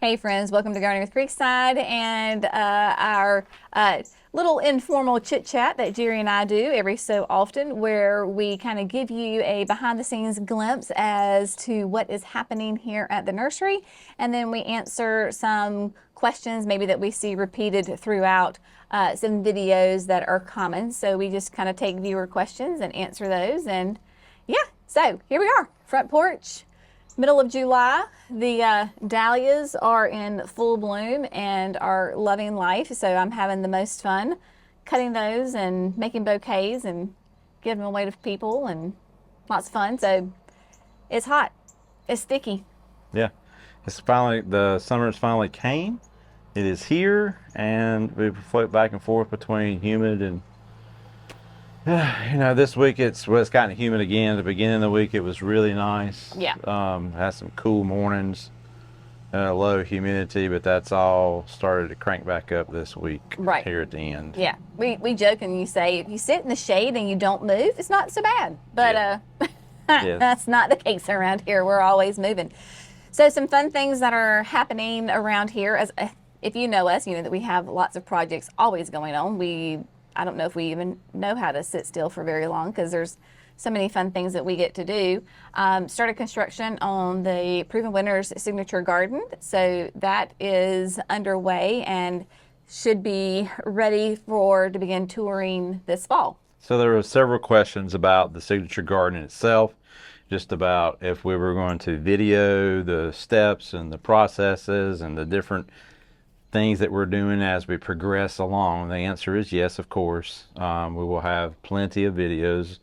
Hey friends, welcome to Gardening with Creekside and our little informal chit chat that Jerry and I do every so often, where we kind of give you a behind the scenes glimpse as to what is happening here at the nursery, and then we answer some questions maybe that we see repeated throughout some videos that are common. So we just kind of take viewer questions and answer those, and yeah, so here we are, front porch. Middle of July, the dahlias are in full bloom and are loving life, so I'm having the most fun cutting those and making bouquets and giving them away to people, and lots of fun. So it's hot, it's sticky. Yeah, it's finally, the summer's finally came. It is here, and we float back and forth between humid and this week it's gotten humid again. At the beginning of the week it was really nice. Yeah. Had some cool mornings, low humidity, but that's all started to crank back up this week. Right. Here at the end. Yeah, we joke and you say if you sit in the shade and you don't move, it's not so bad. But Yeah. that's not the case around here. We're always moving. So some fun things that are happening around here. As if you know us, you know that we have lots of projects always going on. I don't know if we even know how to sit still for very long because there's so many fun things that we get to do. Started construction on the Proven Winners Signature Garden. So that is underway and should be ready to begin touring this fall. So there were several questions about the signature garden itself, just about if we were going to video the steps and the processes and the different things that we're doing as we progress along. The answer is yes, of course. We will have plenty of videos,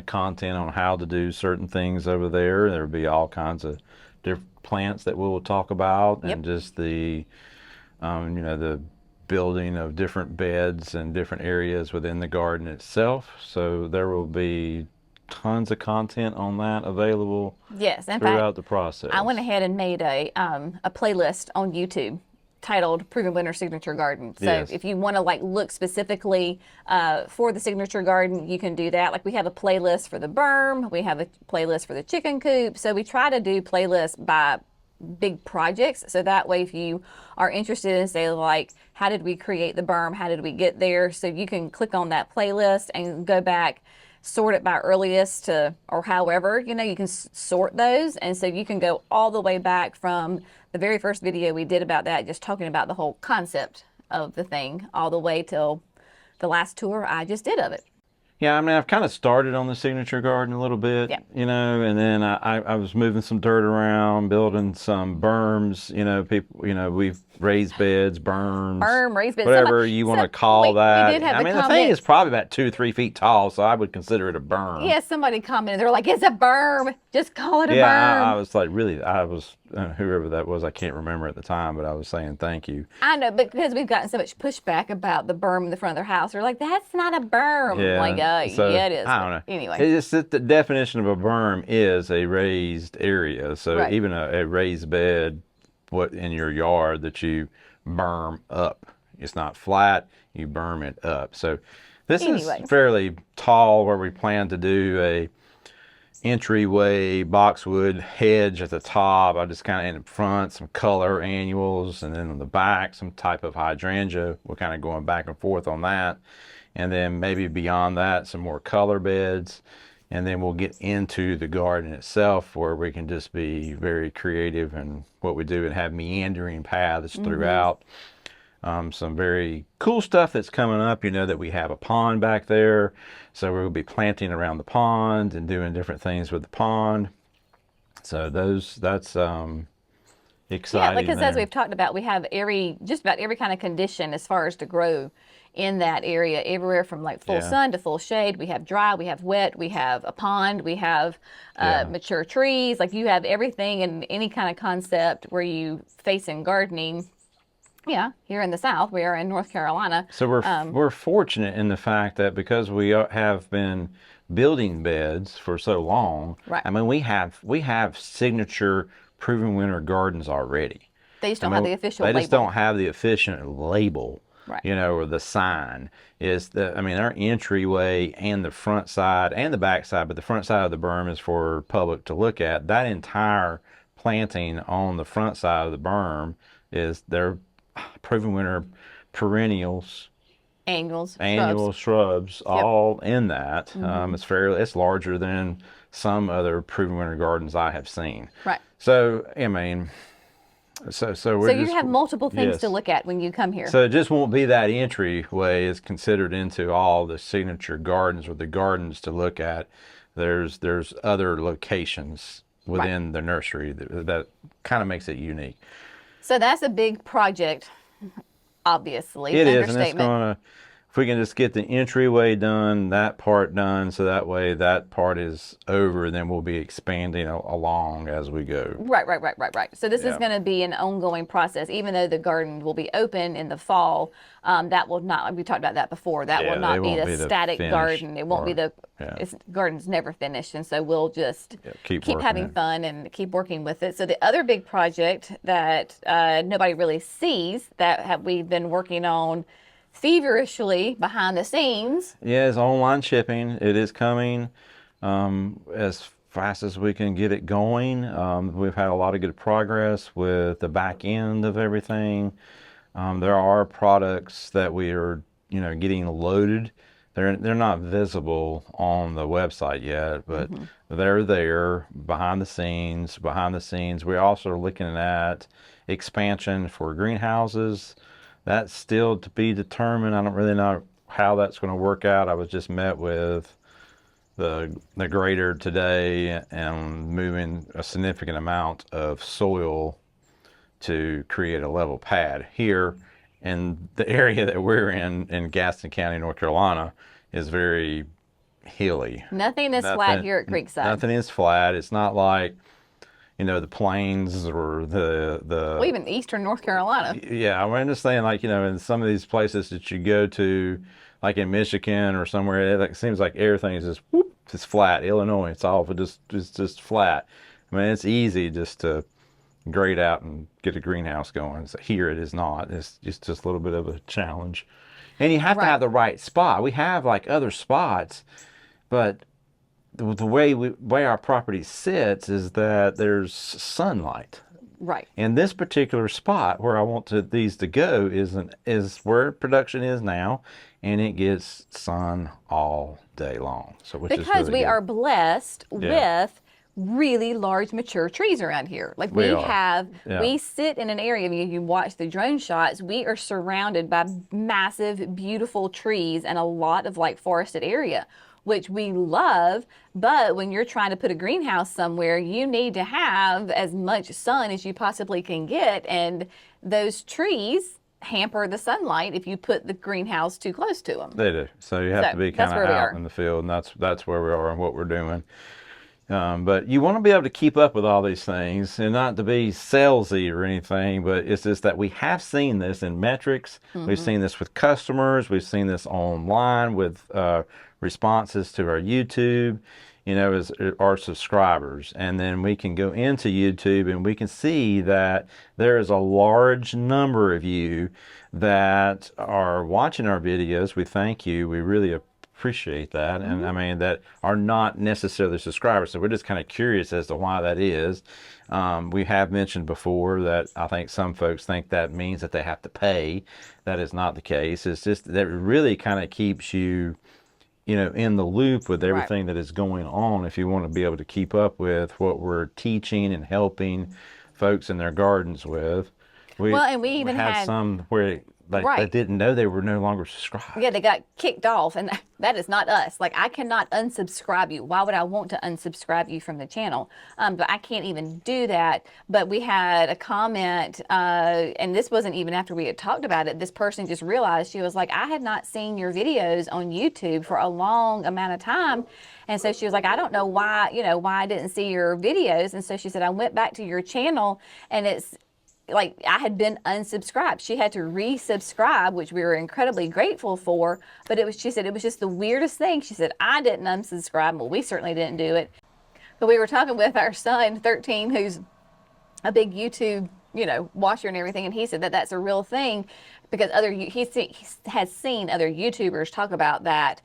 content on how to do certain things over there. There will be all kinds of different plants that we will talk about, Yep. and just the the building of different beds and different areas within the garden itself. So there will be tons of content on that available. Yes, in throughout fact, the process. I went ahead and made a playlist on YouTube titled Proven Winner Signature Garden. So Yes. if you want to look specifically for the signature garden, you can do that. Like we have a playlist for the berm, we have a playlist for the chicken coop. So we try to do playlists by big projects. So that way if you are interested in, say, like, how did we create the berm? How did we get there? So you can click on that playlist and go back, sort it by earliest or however, you can sort those. And so you can go all the way back from the very first video we did about that, just talking about the whole concept of the thing, all the way till the last tour I just did of it. Yeah, I mean, I've kind of started on the signature garden a little bit, Yeah. and then I was moving some dirt around, building some berms, we've raised beds, berms, Raised beds, whatever you want to call that. We did have I mean, the thing comment. is probably about 2 or 3 feet tall, so I would consider it a berm. Yeah, somebody commented, they're like, it's a berm, just call it a Yeah, berm. I was like, really, whoever that was, I can't remember at the time, but I was saying thank you. I know, but because we've gotten so much pushback about the berm in the front of their house, they're like, that's not a berm. Yeah, I'm like, so, yeah, it is. I don't know. Anyway. It's just that the definition of a berm is a raised area. So Right. even a raised bed in your yard that you berm up. It's not flat, you berm it up. So this Anyway. is fairly tall, where we plan to do a entryway boxwood hedge at the top. I just kind of in the front some color annuals, and then on the back some type of hydrangea. We're kind of going back and forth on that, and then maybe beyond that some more color beds, and then we'll get into the garden itself, where we can just be very creative in what we do and have meandering paths throughout. Some very cool stuff that's coming up, that we have a pond back there. So we'll be planting around the pond and doing different things with the pond. So that's exciting. Yeah, because as there. we've talked about, we have just about every kind of condition as far as to grow in that area, everywhere from like full Yeah. sun to full shade. We have dry, we have wet, we have a pond, we have Yeah. mature trees. Like you have everything in any kind of concept where you face in gardening. Yeah, here in the South, we are in North Carolina. So we're fortunate in the fact that because we have been building beds for so long. Right. I mean, we have signature Proven Winner gardens already. They just don't have the official They label. just don't have the official label, Right. or the sign. Our entryway and the front side and the back side, but the front side of the berm is for public to look at. That entire planting on the front side of the berm is they're proven winter perennials, Annual shrubs, Yep. all in that. It's larger than some other proven winter gardens I have seen. Right. So I mean, so we're So you just, have multiple things to yes. look at when you come here. So it just won't be that entryway is considered into all the signature gardens or the gardens to look at. There's other locations within the nursery that kind of makes it unique. So that's a big project, obviously. It is, and it's Understatement. gonna, if we can just get the entryway done, that part done, so that way that part is over, then we'll be expanding along as we go. Right. So this is Yeah. going to be an ongoing process, even though the garden will be open in the fall. That will not, we talked about that before, that Yeah, will not they be won't the be the static finished garden. It won't be part. the, Yeah. garden's never finished. And so we'll just keep keep working having it. fun and keep working with it. So the other big project that nobody really sees that we've been working on feverishly behind the scenes. Yeah, it's online shipping. It is coming as fast as we can get it going. We've had a lot of good progress with the back end of everything. There are products that we are, getting loaded. They're not visible on the website yet, but they're there behind the scenes. We also are looking at expansion for greenhouses. That's still to be determined. I don't really know how that's going to work out. I was just met with the grader today and moving a significant amount of soil to create a level pad here. And the area that we're in Gaston County, North Carolina, is very hilly. Nothing is flat here at Creekside. Nothing is flat. It's not like, the plains or the Well, even eastern North Carolina. Yeah, I understand, like, in some of these places that you go to, like in Michigan or somewhere, it seems like everything is just whoop, it's flat. Illinois, it's all it's just flat. I mean, it's easy just to grade out and get a greenhouse going. So here it is not. It's just a little bit of a challenge. And you have to have the right spot. We have like other spots, but the way our property sits is that there's sunlight. Right. And this particular spot where I want these to go is where production is now, and it gets sun all day long. So which is Because really we good. are blessed with really large mature trees around here. Like we sit in an area, if you watch the drone shots, we are surrounded by massive, beautiful trees and a lot of like forested area, which we love. But when you're trying to put a greenhouse somewhere, you need to have as much sun as you possibly can get. And those trees hamper the sunlight if you put the greenhouse too close to them. They do. So you have to be kind of out in the field, and that's where we are and what we're doing. But you want to be able to keep up with all these things and not to be salesy or anything, but it's just that we have seen this in metrics. We've seen this with customers. We've seen this online with responses to our YouTube, as our subscribers. And then we can go into YouTube and we can see that there is a large number of you that are watching our videos. We thank you. We really appreciate that. And I mean, that are not necessarily subscribers. So we're just kind of curious as to why that is. We have mentioned before that I think some folks think that means that they have to pay. That is not the case. It's just that it really kind of keeps you, in the loop with everything that is going on. If you want to be able to keep up with what we're teaching and helping folks in their gardens with. We even had some where they didn't know they were no longer subscribed. Yeah, they got kicked off, and that is not us. Like, I cannot unsubscribe you. Why would I want to unsubscribe you from the channel? But I can't even do that. But we had a comment, and this wasn't even after we had talked about it. This person just realized, she was like, I had not seen your videos on YouTube for a long amount of time. And so she was like, I don't know why, why I didn't see your videos. And so she said, I went back to your channel, and it's like I had been unsubscribed. She had to resubscribe, which we were incredibly grateful for. But she said it was just the weirdest thing. She said, I didn't unsubscribe. Well, we certainly didn't do it. But we were talking with our son, 13, who's a big YouTube, watcher and everything. And he said that that's a real thing because he has seen other YouTubers talk about that,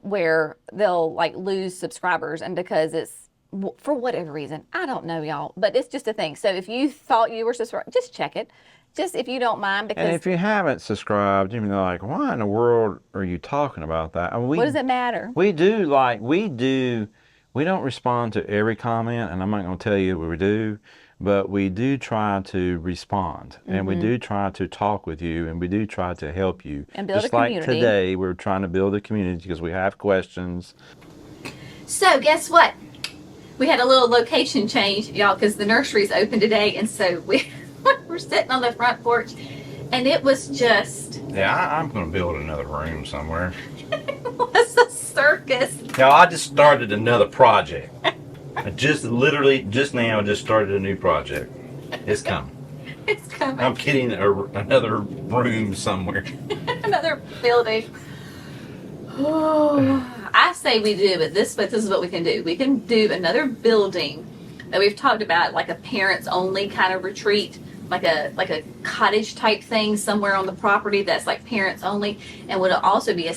where they'll like lose subscribers, and because it's for whatever reason. I don't know, y'all, but it's just a thing. So if you thought you were subscribed, just check it. Just if you don't mind, because And if you haven't subscribed, you're like, why in the world are you talking about that? I mean, what does it matter? we don't respond to every comment, and I'm not going to tell you what we do, but we do try to respond, and we do try to talk with you, and we do try to help you. And build Just a like community. today, we're trying to build a community because we have questions. So guess what? We had a little location change, y'all, because the nursery's open today, and so we're sitting on the front porch, and it was just Yeah, I'm going to build another room somewhere. it was a circus. Now, I just started another project. I just now started a new project. It's coming. It's coming. I'm getting another room somewhere. Another building. Oh, I say we do, but this is what we can do. We can do another building that we've talked about, like a parents only kind of retreat, like a cottage type thing somewhere on the property that's like parents only, and would also be a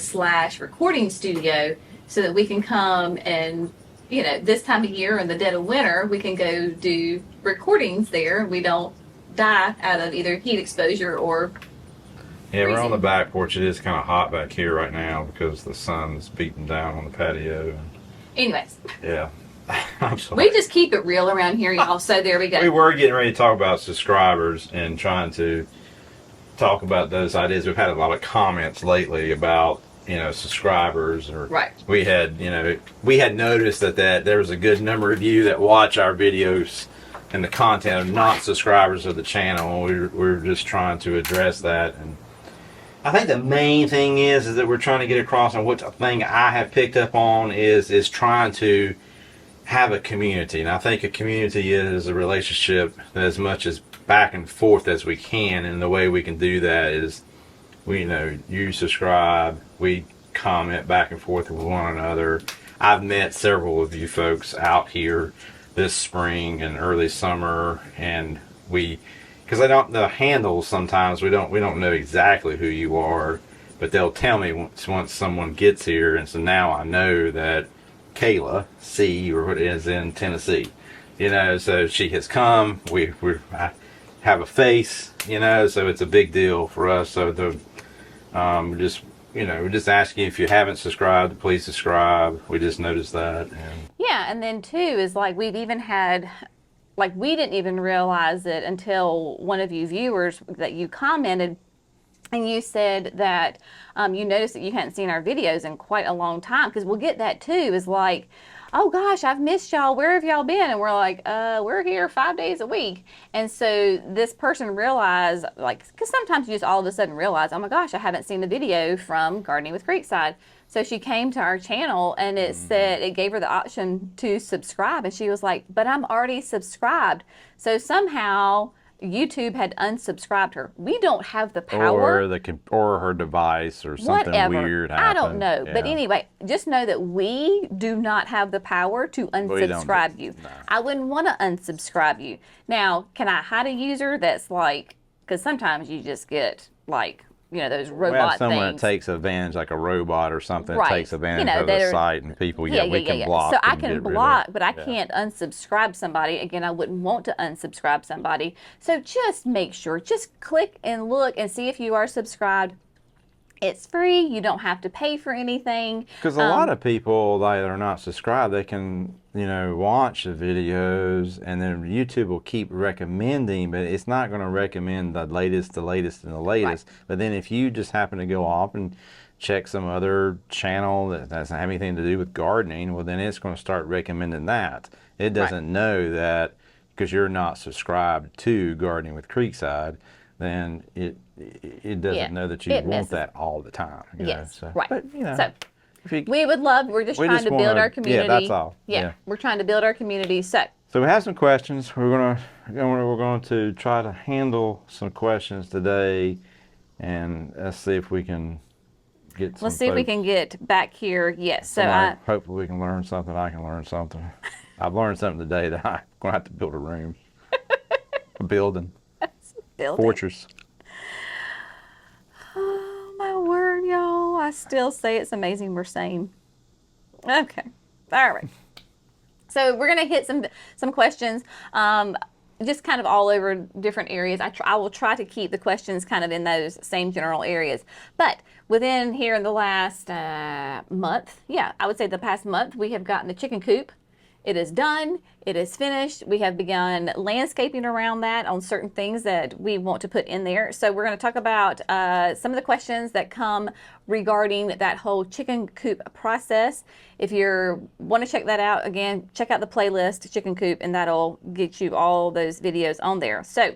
/ recording studio, so that we can come and, you know, this time of year in the dead of winter, we can go do recordings there. We don't die out of either heat exposure or Yeah, we're on freezing. the back porch. It is kind of hot back here right now because the sun's beating down on the patio. Anyways, Yeah. I'm sorry. we just keep it real around here, y'all. So there we go. We were getting ready to talk about subscribers and trying to talk about those ideas. We've had a lot of comments lately about, subscribers, or Right. we had noticed that there was a good number of you that watch our videos and the content of not subscribers of the channel. We're just trying to address that, and I think the main thing is that we're trying to get across, and what thing I have picked up on is trying to have a community. And I think a community is a relationship as much as back and forth as we can, and the way we can do that is you subscribe, we comment back and forth with one another. I've met several of you folks out here this spring and early summer, and because the handles sometimes we don't know exactly who you are, but they'll tell me once someone gets here, and so now I know that Kayla C, or what it is, in Tennessee, so she has come. I have a face, so it's a big deal for us. So we're just asking, if you haven't subscribed, please subscribe. We just noticed that. Yeah, and then too is like we've even had, like, we didn't even realize it until one of you viewers that you commented, and you said that you noticed that you hadn't seen our videos in quite a long time, because we'll get that too, is like, oh gosh, I've missed y'all, where have y'all been? And we're like, we're here 5 days a week. And so this person realized, like, because sometimes you just all of a sudden realize, oh my gosh, I haven't seen the video from Gardening with Creekside. So she came to our channel, and it said, it gave her the option to subscribe, and she was like, but I'm already subscribed. So somehow YouTube had unsubscribed her. We don't have the power. Or her device, or something Whatever. weird I don't happened. know. Yeah. But anyway, just know that we do not have the power to unsubscribe you. No. I wouldn't want to unsubscribe you. Now, can I hide a user that's like, because sometimes you just get like, those We robot have someone things. that takes advantage, like a robot or something, Right. that takes advantage of the site, and people, we can block. So I and can get rid of. block, but I Yeah. can't unsubscribe somebody. Again, I wouldn't want to unsubscribe somebody. So just make sure, just click and look and see if you are subscribed. It's free. You don't have to pay for anything. Because a lot of people that are not subscribed, they can, watch the videos, and then YouTube will keep recommending, but it's not going to recommend the latest, and the latest. Right. But then if you just happen to go off and check some other channel that doesn't have anything to do with gardening, well, then it's going to start recommending that. It doesn't know that because you're not subscribed to Gardening with Creekside, then it doesn't know that you want that all the time. Yes, So, right. But, So we would love, we're just trying to build our community. Yeah, that's all. Yeah, we're trying to build our community. So we have some questions. We're going to try to handle some questions today, and let's see if we can get some. let's see if we can get back here. Yes. So hopefully we can learn something. I can learn something. I've learned something today that I'm going to have to build a room, a building, fortress. Oh my word, y'all! I still say it's amazing we're sane. Okay, all right. So we're going to hit some questions, just kind of all over different areas. I will try to keep the questions kind of in those same general areas. But within here in the last month, yeah, I would say the past month, we have gotten the chicken coop. It is done. It is finished. We have begun landscaping around that on certain things that we want to put in there. So we're going to talk about some of the questions that come regarding that whole chicken coop process. If you want to check that out, again, check out the playlist, Chicken Coop, and that'll get you all those videos on there. So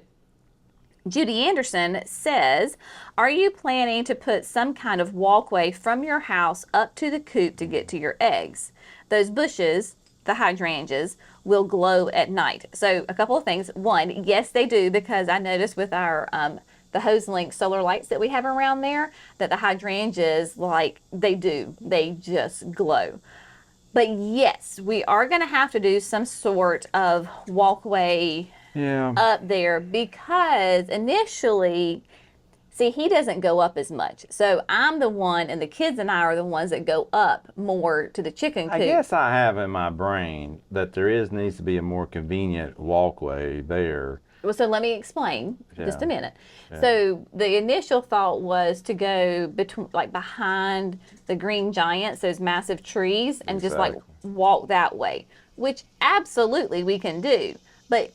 Judy Anderson says, are you planning to put some kind of walkway from your house up to the coop to get to your eggs? Those bushes, the hydrangeas, will glow at night. So a couple of things. One, yes, they do, because I noticed with our the hose link solar lights that we have around there that the hydrangeas, like, they just glow. But yes, we are going to have to do some sort of walkway up there, because initially, see, he doesn't go up as much. So I'm the one, and the kids and I are the ones that go up more to the chicken coop. I guess I have in my brain that needs to be a more convenient walkway there. Well, so let me explain just a minute. Yeah. So the initial thought was to go between, like, behind the green giants, those massive trees, and just like walk that way, which absolutely we can do. But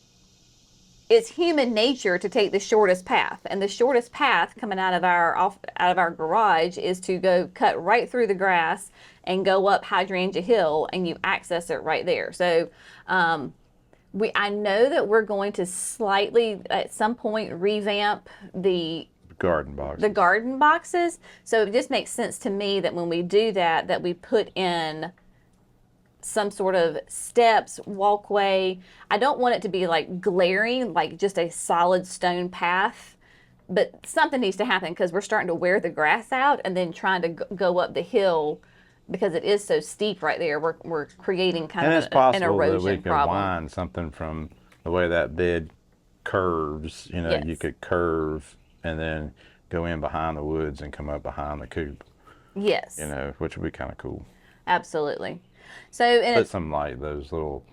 it's human nature to take the shortest path, and the shortest path coming out of our garage is to go cut right through the grass and go up Hydrangea Hill, and you access it right there. So I know that we're going to slightly at some point revamp the garden boxes. So it just makes sense to me that when we do that, that we put in some sort of steps, walkway. I don't want it to be like glaring, like just a solid stone path, but something needs to happen, because we're starting to wear the grass out and then trying to go up the hill, because it is so steep right there. We're creating kind of an erosion problem. And it's possible that we could wind something from the way that bed curves. You know, yes. You could curve and then go in behind the woods and come up behind the coop. Yes. You know, which would be kind of cool. Absolutely. So put some, like, those little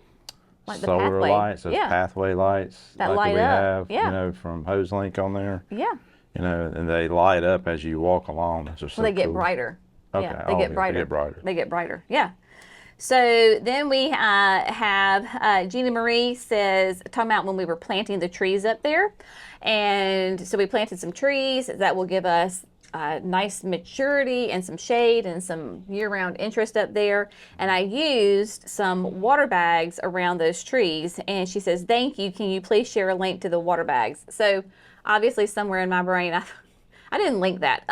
like solar lights, those pathway lights that like light we up. have, you know, from Hose Link on there. Yeah. You know, and they light up as you walk along. That's just so they cool. get brighter. Okay. Yeah, they get brighter. They get brighter. They get brighter. Yeah. So then we have Gina Marie says, talking about when we were planting the trees up there. And so we planted some trees that will give us nice maturity and some shade and some year-round interest up there. And I used some water bags around those trees. And she says, thank you. Can you please share a link to the water bags? So obviously somewhere in my brain, I didn't link that.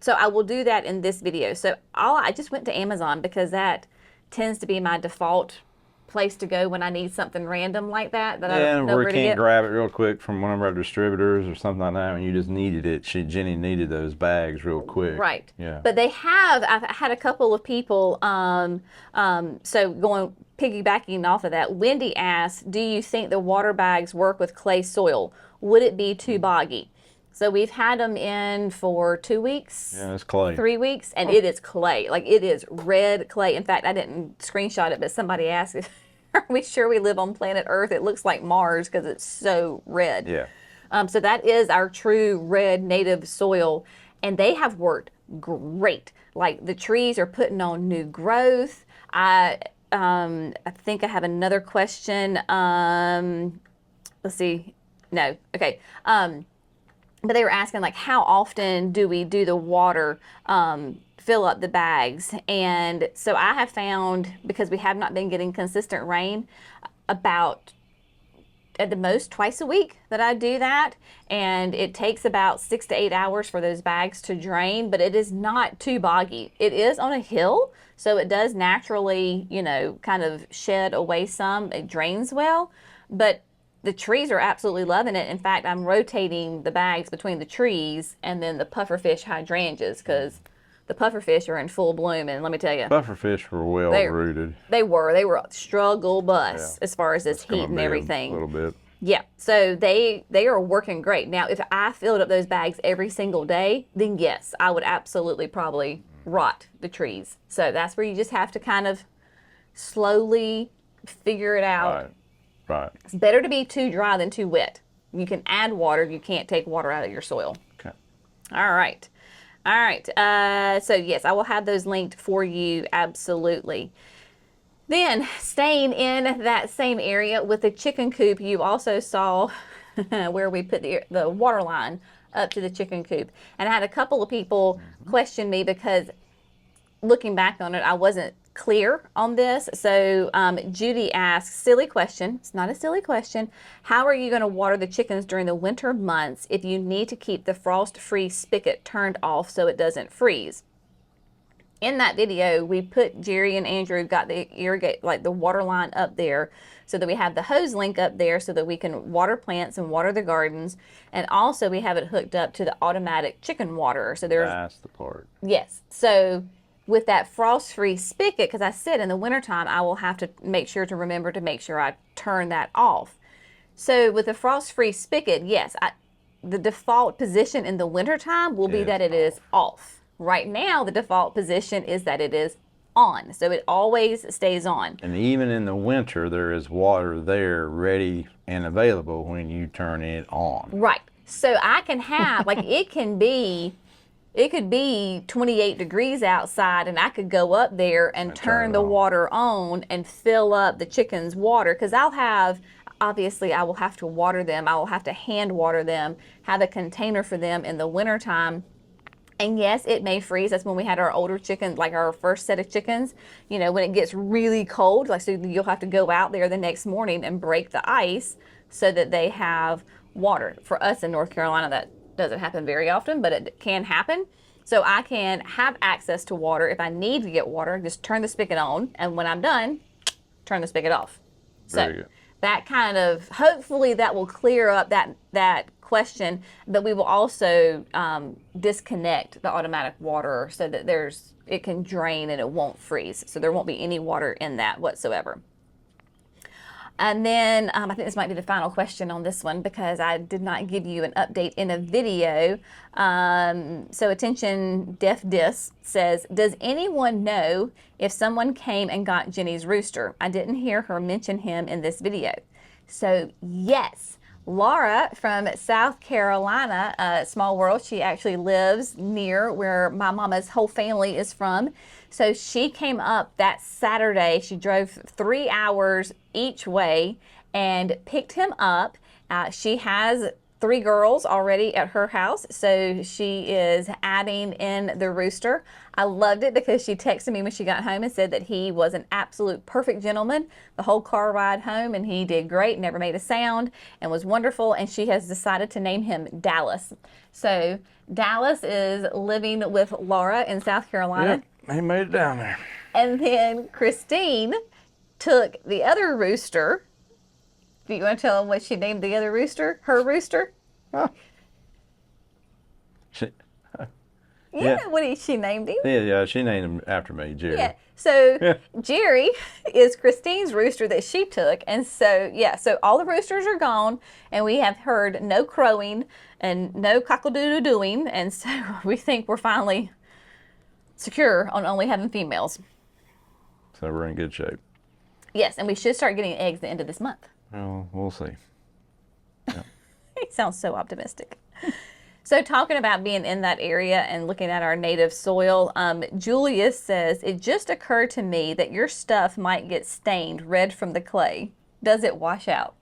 So I will do that in this video. So I just went to Amazon, because that tends to be my default place to go when I need something random like that. I don't know where to get. We can't grab it real quick from one of our distributors or something like that when you just needed it. Jenny needed those bags real quick. Right. Yeah. But I've had a couple of people, so piggybacking off of that, Wendy asked, do you think the water bags work with clay soil? Would it be too boggy? So we've had them in for 2 weeks. Yeah, it's clay. 3 weeks, and it is clay. Like, it is red clay. In fact, I didn't screenshot it, but somebody asked, are we sure we live on planet Earth? It looks like Mars because it's so red. Yeah. So that is our true red native soil, and they have worked great. Like, the trees are putting on new growth. I think I have another question. Let's see. No. Okay. But they were asking, like, how often do we do the water, fill up the bags? And so I have found, because we have not been getting consistent rain, about at the most twice a week that I do that. And it takes about 6 to 8 hours for those bags to drain, but it is not too boggy. It is on a hill, so it does naturally, you know, kind of shed away some. It drains well, but the trees are absolutely loving it. In fact, I'm rotating the bags between the trees and then the pufferfish hydrangeas, because the pufferfish are in full bloom. And let me tell you, pufferfish were well rooted. They were a struggle bus as far as this heat and everything. A little bit. Yeah, so they are working great. Now, if I filled up those bags every single day, then yes, I would absolutely probably rot the trees. So that's where you just have to kind of slowly figure it out. Right. It's better to be too dry than too wet. You can add water. You can't take water out of your soil. Okay. All right. All right. So yes, I will have those linked for you. Absolutely. Then staying in that same area with the chicken coop, you also saw where we put the water line up to the chicken coop. And I had a couple of people question me because looking back on it, I wasn't clear on this. So Judy asks, silly question. It's not a silly question. How are you going to water the chickens during the winter months if you need to keep the frost-free spigot turned off so it doesn't freeze? In that video, we put Jerry and Andrew got the the water line up there so that we have the hose link up there so that we can water plants and water the gardens. And also we have it hooked up to the automatic chicken waterer. So That's the part. Yes. So with that frost-free spigot, because I said in the wintertime, I will have to make sure to remember to make sure I turn that off. So with the frost-free spigot, yes, the default position in the wintertime will be that it is off. Right now, the default position is that it is on. So it always stays on. And even in the winter, there is water there ready and available when you turn it on. Right. So I can have, like, it could be 28 degrees outside and I could go up there and turn the water on and fill up the chickens' water, because obviously I will have to water them. I will have to hand water them, have a container for them in the wintertime. And yes, it may freeze. That's when we had our older chickens, like our first set of chickens, when it gets really cold, so you'll have to go out there the next morning and break the ice so that they have water. For us in North Carolina, that doesn't happen very often, but it can happen. So I can have access to water. If I need to get water, just turn the spigot on. And when I'm done, turn the spigot off. Very good. That kind of, hopefully that will clear up that question, but we will also disconnect the automatic water so that it can drain and it won't freeze. So there won't be any water in that whatsoever. And then I think this might be the final question on this one because I did not give you an update in a video. So attention, Deaf Dis says, does anyone know if someone came and got Jenny's rooster? I didn't hear her mention him in this video. So yes, Laura from South Carolina, small world, she actually lives near where my mama's whole family is from. So she came up that Saturday. She drove 3 hours each way and picked him up. She has 3 girls already at her house, so she is adding in the rooster. I loved it because she texted me when she got home and said that he was an absolute perfect gentleman the whole car ride home, and he did great, never made a sound, and was wonderful, and she has decided to name him Dallas. So Dallas is living with Laura in South Carolina. Yep, he made it down there. And then Christine took the other rooster. Do you want to tell them what she named the other rooster? Her rooster? Huh. She named him? Yeah, she named him after me, Jerry. Yeah. So Jerry is Christine's rooster that she took. And so, so all the roosters are gone, and we have heard no crowing and no cockle-doodle-dooing. And so we think we're finally secure on only having females. So we're in good shape. Yes, and we should start getting eggs at the end of this month. Well, we'll see. Yep. He sounds so optimistic. So talking about being in that area and looking at our native soil, Julius says, it just occurred to me that your stuff might get stained red from the clay. Does it wash out?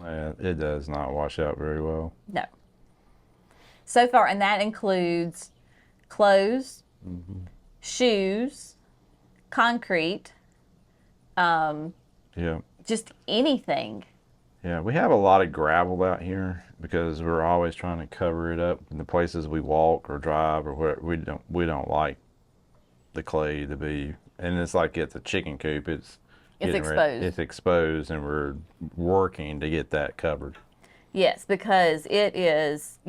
It does not wash out very well. No. So far, and that includes clothes, shoes, concrete, just anything. Yeah, we have a lot of gravel out here because we're always trying to cover it up in the places we walk or drive or where we don't like the clay to be. And it's like it's a chicken coop. It's exposed. It's exposed, and we're working to get that covered. Yes, because it is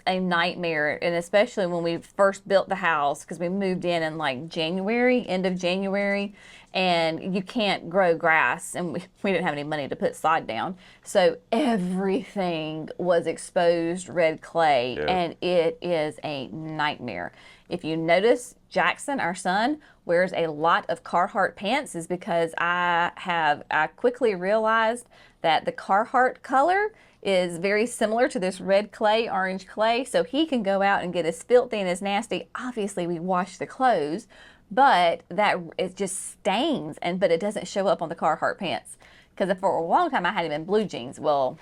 a nightmare, and especially when we first built the house, because we moved in like January, end of January, and you can't grow grass, and we didn't have any money to put sod down, so everything was exposed red clay. Yep. And it is a nightmare. If you notice, Jackson, our son, wears a lot of Carhartt pants, is because I quickly realized that the Carhartt color is very similar to this red clay, orange clay, so he can go out and get as filthy and as nasty. Obviously, we wash the clothes, but that it just stains, but it doesn't show up on the Carhartt pants. Because for a long time I had him in blue jeans. Well,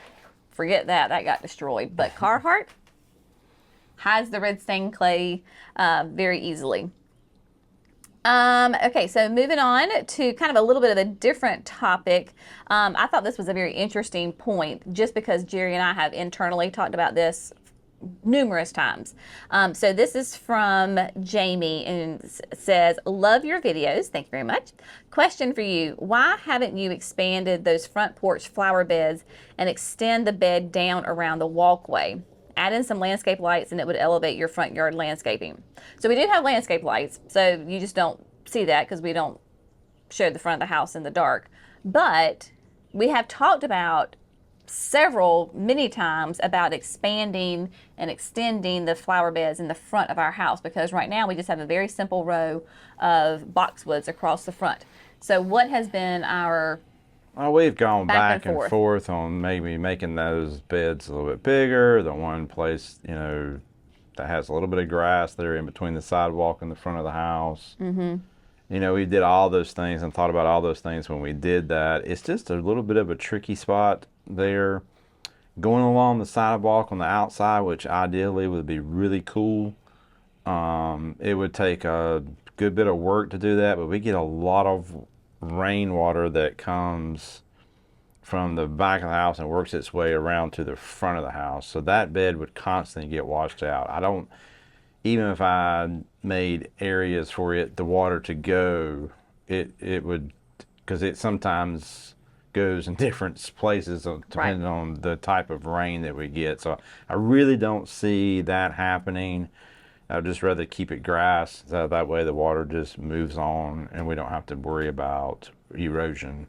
forget that got destroyed. But Carhartt hides the red stained clay very easily. Okay, so moving on to kind of a little bit of a different topic. I thought this was a very interesting point, just because Jerry and I have internally talked about this numerous times. So this is from Jamie, and says, love your videos. Thank you very much. Question for you. Why haven't you expanded those front porch flower beds and extend the bed down around the walkway? Add in some landscape lights and it would elevate your front yard landscaping. So we do have landscape lights, so you just don't see that because we don't show the front of the house in the dark. But we have talked about many times about expanding and extending the flower beds in the front of our house, because right now we just have a very simple row of boxwoods across the front. So what has been our Well, we've gone back and forth. forth on maybe making those beds a little bit bigger. The one place, that has a little bit of grass there in between the sidewalk and the front of the house. Mm-hmm. We did all those things and thought about all those things when we did that. It's just a little bit of a tricky spot there. Going along the sidewalk on the outside, which ideally would be really cool. It would take a good bit of work to do that, but we get a lot of rainwater that comes from the back of the house and works its way around to the front of the house. So that bed would constantly get washed out. Even if I made areas for the water to go, it would, because it sometimes goes in different places depending on the type of rain that we get. So I really don't see that happening. I'd just rather keep it grass, so that way the water just moves on and we don't have to worry about erosion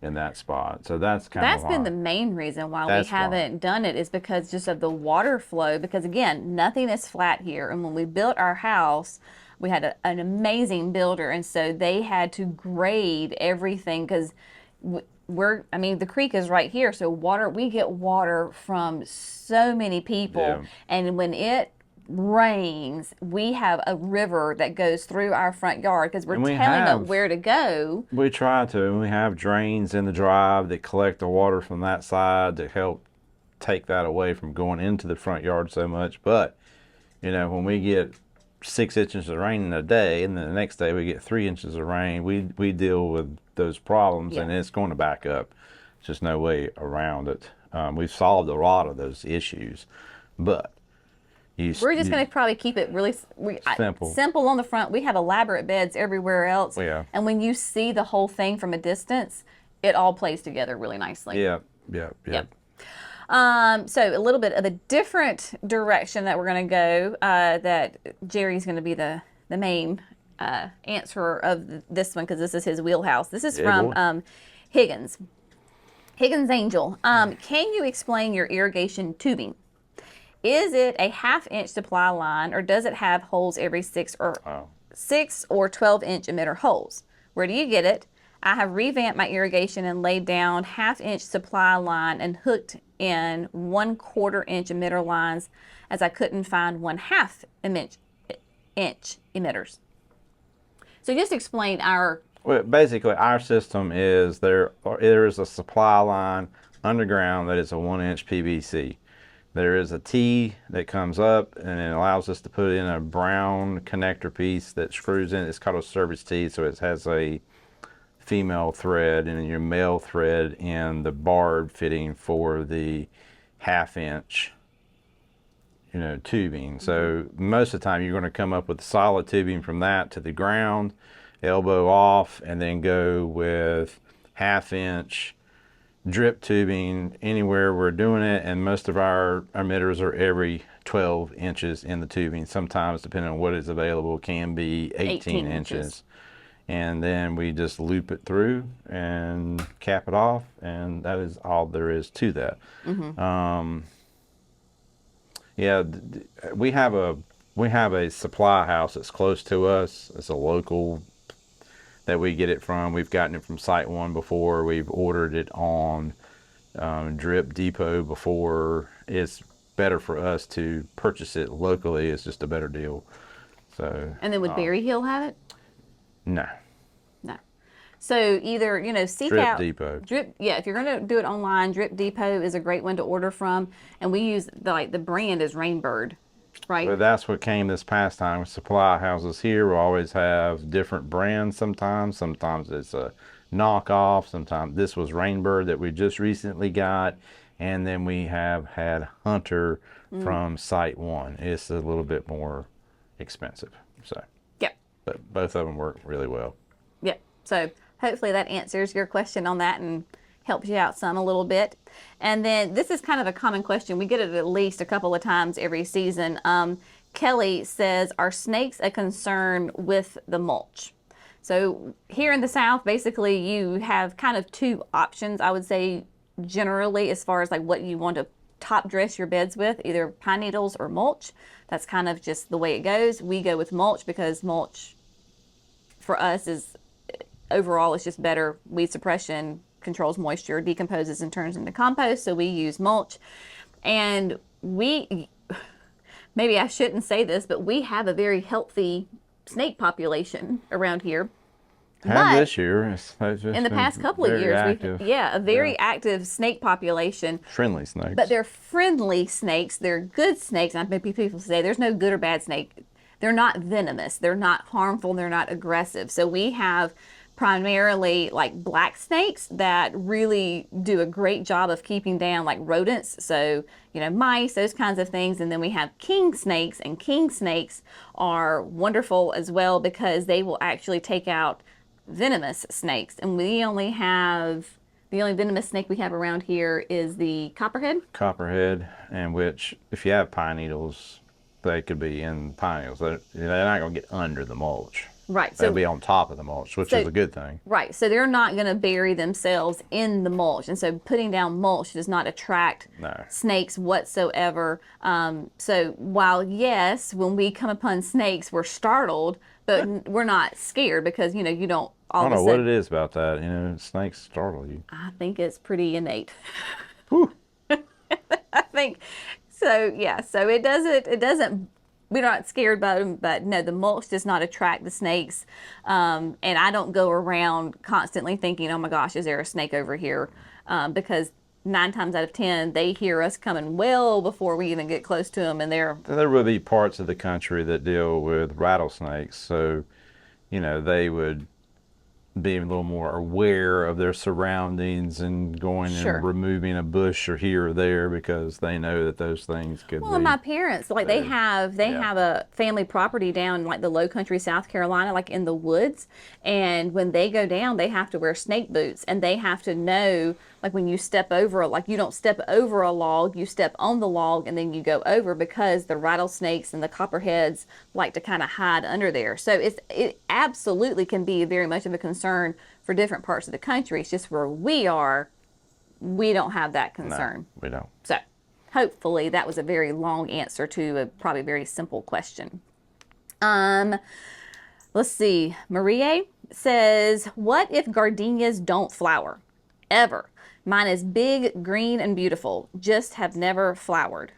in that spot. So that's been the main reason why we haven't done it, is because just of the water flow, because again, nothing is flat here. And when we built our house, we had an amazing builder, and so they had to grade everything, because the creek is right here, so we get water from so many people. And when it rains, we have a river that goes through our front yard, because we're telling them where to go. We try to, and we have drains in the drive that collect the water from that side to help take that away from going into the front yard so much. But when we get 6 inches of rain in a day, and then the next day we get 3 inches of rain, we deal with those problems, and it's going to back up. There's just no way around it. We've solved a lot of those issues, but we're just going to probably keep it really simple on the front. We have elaborate beds everywhere else. Yeah. And when you see the whole thing from a distance, it all plays together really nicely. Yep. So a little bit of a different direction that we're going to go, that Jerry's going to be the main answerer of this one, because this is his wheelhouse. This is from Higgins Angel. Can you explain your irrigation tubing? Is it a 1/2 inch supply line, or does it have holes every 6 or 12 inch emitter holes? Where do you get it? I have revamped my irrigation and laid down 1/2 inch supply line and hooked in 1/4 inch emitter lines, as I couldn't find 1/2 inch emitters. So just explain basically our system is there is a supply line underground that is a 1 inch PVC. There is a T that comes up, and it allows us to put in a brown connector piece that screws in. It's called a service T, so it has a female thread and your male thread in the barb fitting for the 1/2 inch tubing. So most of the time you're going to come up with solid tubing from that to the ground, elbow off, and then go with 1/2 inch drip tubing anywhere we're doing it. And most of our emitters are every 12 inches in the tubing. Sometimes, depending on what is available, can be 18 inches and then we just loop it through and cap it off, and that is all there is to that. Yeah, we have a supply house that's close to us. It's a local that we get it from. We've gotten it from Site One before. We've ordered it on Drip Depot before. It's better for us to purchase it locally. It's just a better deal. So. And then would Berry Hill have it? No. No. So either, seek Drip out Depot. Yeah, if you're going to do it online, Drip Depot is a great one to order from. And we use the brand is Rainbird, right? But that's what came this past time. Supply houses here will always have different brands sometimes. Sometimes it's a knockoff. Sometimes this was Rainbird that we just recently got. And then we have had Hunter from Site One. It's a little bit more expensive. So. Yep. But both of them work really well. Yep. So hopefully that answers your question on that and helps you out a little bit. And then this is kind of a common question. We get it at least a couple of times every season. Kelly says, are snakes a concern with the mulch? So here in the South, basically you have kind of two options, I would say, generally, as far as like what you want to top dress your beds with, either pine needles or mulch. That's kind of just the way it goes. We go with mulch because mulch for us is overall it's just better weed suppression, controls moisture, decomposes and turns into compost. So we use mulch. And maybe I shouldn't say this, but we have a very healthy snake population around here. Had this year. It's in the past couple of years, a very active snake population. Friendly snakes. But they're friendly snakes. They're good snakes. And maybe people say there's no good or bad snake. They're not venomous. They're not harmful. They're not aggressive. So we have primarily like black snakes that really do a great job of keeping down like rodents. So, mice, those kinds of things. And then we have king snakes, and king snakes are wonderful as well because they will actually take out venomous snakes. And the only venomous snake we have around here is the copperhead. Copperhead, and which, if you have pine needles, they could be in pine needles. They're not going to get under the mulch. Right. They'll be on top of the mulch, which is a good thing. Right. So they're not going to bury themselves in the mulch. And so putting down mulch does not attract snakes whatsoever. So while, yes, when we come upon snakes, we're startled, but we're not scared because, you don't all I of a don't know sudden. what it is about that. Snakes startle you. I think it's pretty innate. I think so. Yeah. So it doesn't. We're not scared by them, but no, the mulch does not attract the snakes. And I don't go around constantly thinking, oh my gosh, is there a snake over here? Because 9 times out of 10, they hear us coming well before we even get close to them. And there will be parts of the country that deal with rattlesnakes. So, they would be a little more aware of their surroundings and going and removing a bush or here or there because they know that those things could Well, my parents, like they have a family property down like the low country South Carolina, like in the woods. And when they go down, they have to wear snake boots, and they have to know, like when you step over, like you don't step over a log, you step on the log and then you go over, because the rattlesnakes and the copperheads like to kind of hide under there. So it absolutely can be very much of a concern for different parts of the country. It's just where we are, we don't have that concern. No, we don't. So hopefully that was a very long answer to a probably very simple question. Let's see. Marie says, what if gardenias don't flower? Ever. Mine is big, green, and beautiful. Just have never flowered.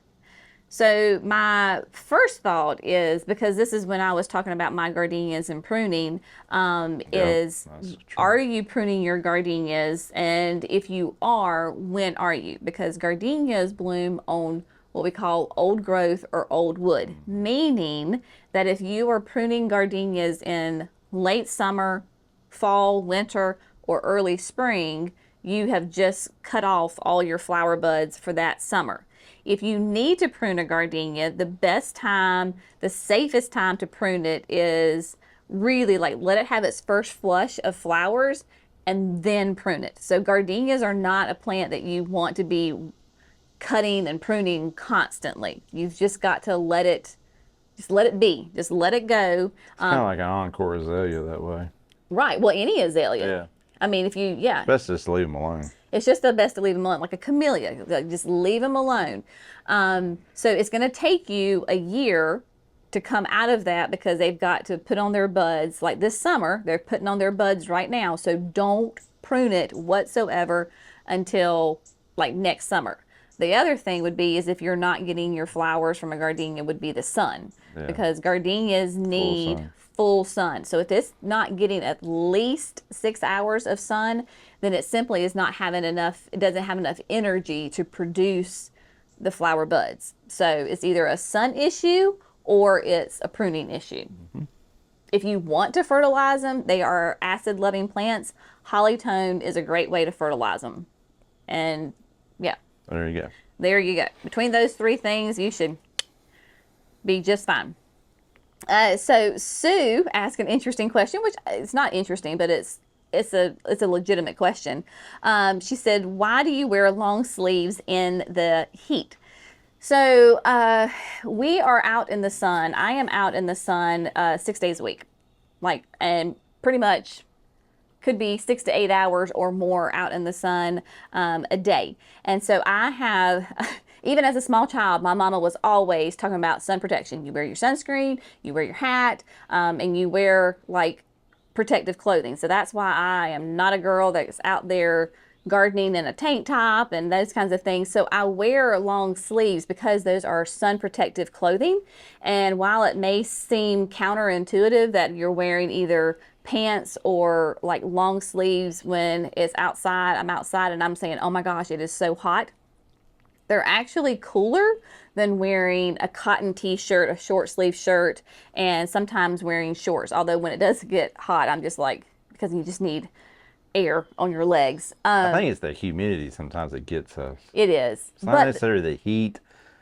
So my first thought is, because this is when I was talking about my gardenias and pruning, is are you pruning your gardenias? And if you are, when are you? Because gardenias bloom on what we call old growth or old wood, meaning that if you are pruning gardenias in late summer, fall, winter, or early spring, you have just cut off all your flower buds for that summer. If you need to prune a gardenia, the best time, the safest time to prune it is really like let it have its first flush of flowers and then prune it. So gardenias are not a plant that you want to be cutting and pruning constantly. You've just got to just let it be. Just let it go. It's kind of like an encore azalea that way. Right. Well, any azalea. Yeah. I mean, if you, yeah, Best just leave them alone. it's just the best to leave them alone, like a camellia. Like, just leave them alone. So it's going to take you a year to come out of that because they've got to put on their buds. Like this summer, they're putting on their buds right now. So don't prune it whatsoever until like next summer. The other thing would be is if you're not getting your flowers from a gardenia would be the sun, because gardenias need full sun. So if it's not getting at least 6 hours of sun, then it simply is not having enough, it doesn't have enough energy to produce the flower buds. So it's either a sun issue or it's a pruning issue. If you want to fertilize them, they are acid loving plants. Holly-tone is a great way to fertilize them. And yeah. There you go. There you go. Between those three things, you should be just fine. So Sue asked an interesting question, which it's not interesting, but it's a legitimate question. She said, "Why do you wear long sleeves in the heat?" So we are out in the sun. I am out in the sun 6 days a week, and pretty much could be 6 to 8 hours or more out in the sun a day. And so I have, even as a small child, my mama was always talking about sun protection. You wear your sunscreen, you wear your hat, and you wear like protective clothing. So that's why I am not a girl that's out there gardening in a tank top and those kinds of things. So I wear long sleeves because those are sun protective clothing. And while it may seem counterintuitive that you're wearing either pants or like long sleeves when it's outside, I'm outside and I'm saying, oh my gosh, it is so hot. They're actually cooler than wearing a cotton t-shirt, a short sleeve shirt, and sometimes wearing shorts. Although when it does get hot, I'm just like, because you just need air on your legs. I think it's the humidity sometimes that gets us. It is. It's not necessarily the heat.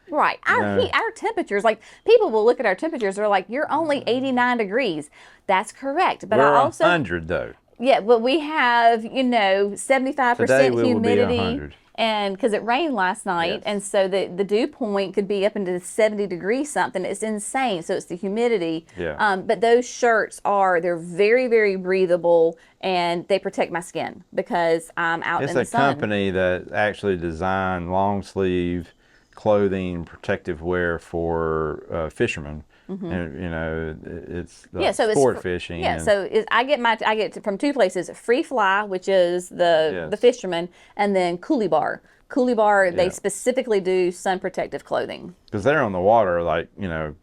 Right. Our temperatures, like people will look at our temperatures, they're like, you're only 89 degrees. That's correct. But We're I also 100 though. Yeah, but we have, 75% Today we will be humidity. 100. And because it rained last night, Yes. and so the dew point could be up into 70 degrees something. It's insane. So it's the humidity. Yeah. But those shirts they're very, very breathable, and they protect my skin because I'm out in the sun. It's a company that actually designed long sleeve clothing, protective wear for fishermen. And, it's sport fishing. Yeah, so I get from two places: Free Fly, which is the fisherman, and then Coolie Bar. Coolie Bar, they specifically do sun protective clothing. Because they're on the water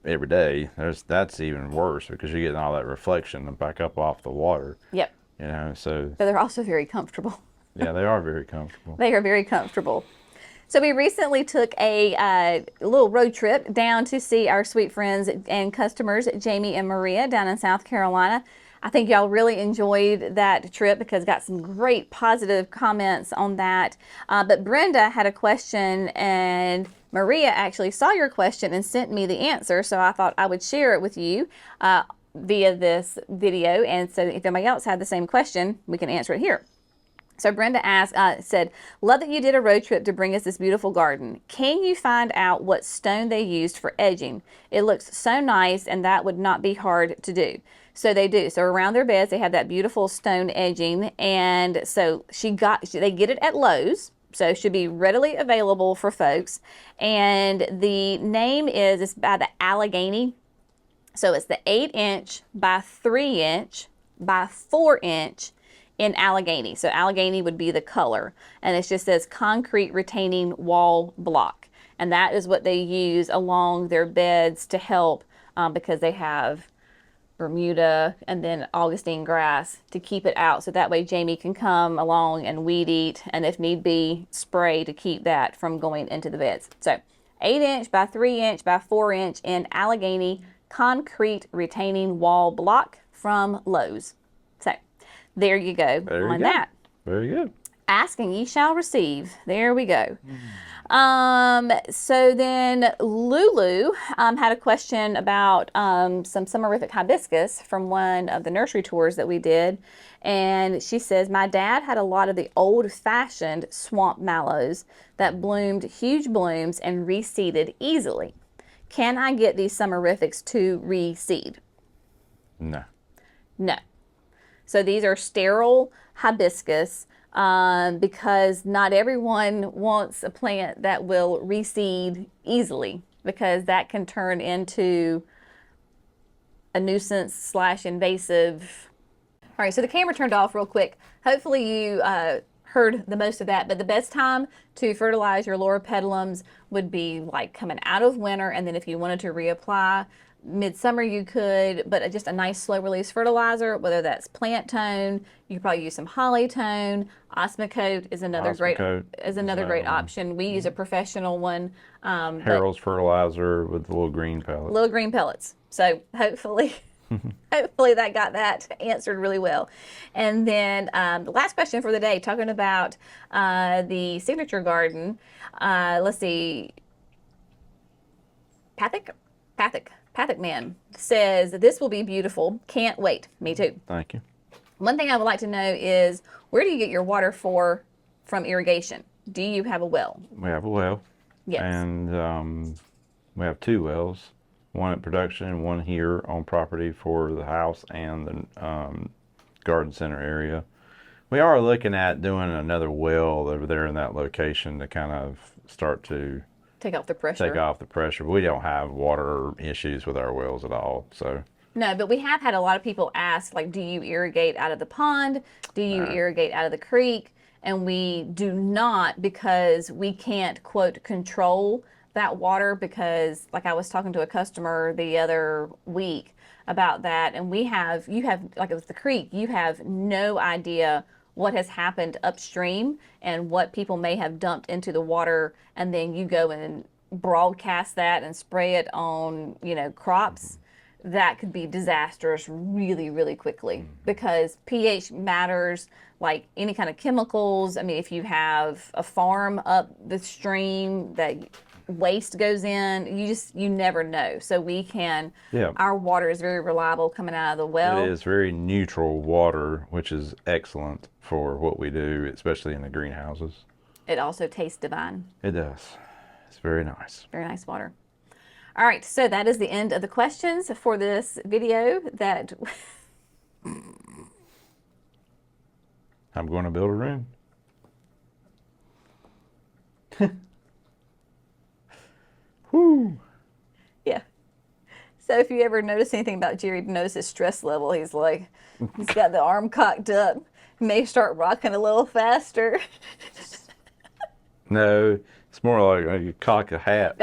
every day. That's even worse because you're getting all that reflection back up off the water. Yep. So. But they're also very comfortable. Yeah, they are very comfortable. They are very comfortable. So we recently took a little road trip down to see our sweet friends and customers, Jamie and Maria, down in South Carolina. I think y'all really enjoyed that trip because got some great positive comments on that. But Brenda had a question, and Maria actually saw your question and sent me the answer. So I thought I would share it with you via this video. And so if anybody else had the same question, we can answer it here. So Brenda said, "Love that you did a road trip to bring us this beautiful garden. Can you find out what stone they used for edging? It looks so nice, and that would not be hard to do." So they do. So around their beds, they have that beautiful stone edging, and so they get it at Lowe's. So it should be readily available for folks. And the name it's by the Allegheny. So it's the 8-inch by 3-inch by 4-inch. In Allegheny. So Allegheny would be the color. And it just says concrete retaining wall block. And that is what they use along their beds to help because they have Bermuda and then Augustine grass to keep it out. So that way Jamie can come along and weed eat and if need be spray to keep that from going into the beds. So 8-inch by 3-inch by 4-inch in Allegheny concrete retaining wall block from Lowe's. So there you go on that. Very good. Ask and ye shall receive. There we go. So then Lulu had a question about some summerific hibiscus from one of the nursery tours that we did. And she says, "My dad had a lot of the old-fashioned swamp mallows that bloomed huge blooms and reseeded easily. Can I get these summerifics to reseed?" No. No. So these are sterile hibiscus because not everyone wants a plant that will reseed easily, because that can turn into a nuisance slash invasive. All right, so the camera turned off real quick. Hopefully you heard the most of that, but the best time to fertilize your loropetalums would be like coming out of winter, and then if you wanted to reapply midsummer you could, but just a nice slow release fertilizer, whether that's plant tone, you could probably use some holly tone. Osmocote is another great option. We use a professional one. Harold's fertilizer with the little green pellets. Little green pellets. So hopefully hopefully that got that answered really well. And then the last question for the day, talking about the signature garden. Let's see. PathicMan says, this will be beautiful. Can't wait. Me too. Thank you. One thing I would like to know is, where do you get your water from irrigation? Do you have a well? We have a well. Yes. And we have 2 wells, one at production and one here on property for the house and the garden center area. We are looking at doing another well over there in that location to kind of start to take off the pressure. But we don't have water issues with our wells at all. So no, but we have had a lot of people ask, like, do you irrigate out of the pond? Do you irrigate out of the creek? And we do not, because we can't, quote, control that water, because like I was talking to a customer the other week about that, and you have, like with the creek, you have no idea what has happened upstream and what people may have dumped into the water, and then you go and broadcast that and spray it on, crops. That could be disastrous really, really quickly, because pH matters, like any kind of chemicals. I mean, if you have a farm up the stream that waste goes in, you never know. So our water is very reliable coming out of the well. It is very neutral water, which is excellent for what we do, especially in the greenhouses. It also tastes divine. It does. It's very nice. Very nice water. All right, so that is the end of the questions for this video. I'm going to build a room. Whoo! Yeah. So if you ever notice anything about Jerry, notice his stress level. He's got the arm cocked up. He may start rocking a little faster. No, it's more like you cock a hat.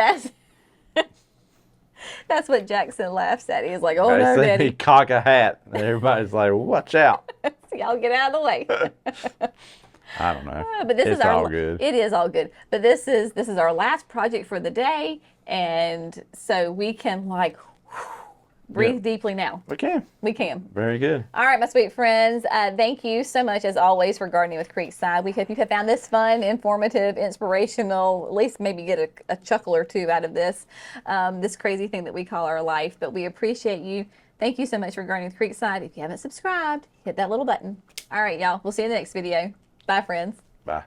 That's what Jackson laughs at. He's like, "Oh no, Daddy!" He cock a hat, and everybody's like, "Watch out!" Y'all get out of the way. I don't know. But this is all good. It is all good. But this is our last project for the day, and so we can breathe deeply now. We can. We can. Very good. All right, my sweet friends. Thank you so much, as always, for gardening with Creekside. We hope you have found this fun, informative, inspirational, at least maybe get a chuckle or two out of this crazy thing that we call our life. But we appreciate you. Thank you so much for gardening with Creekside. If you haven't subscribed, hit that little button. All right, y'all. We'll see you in the next video. Bye, friends. Bye.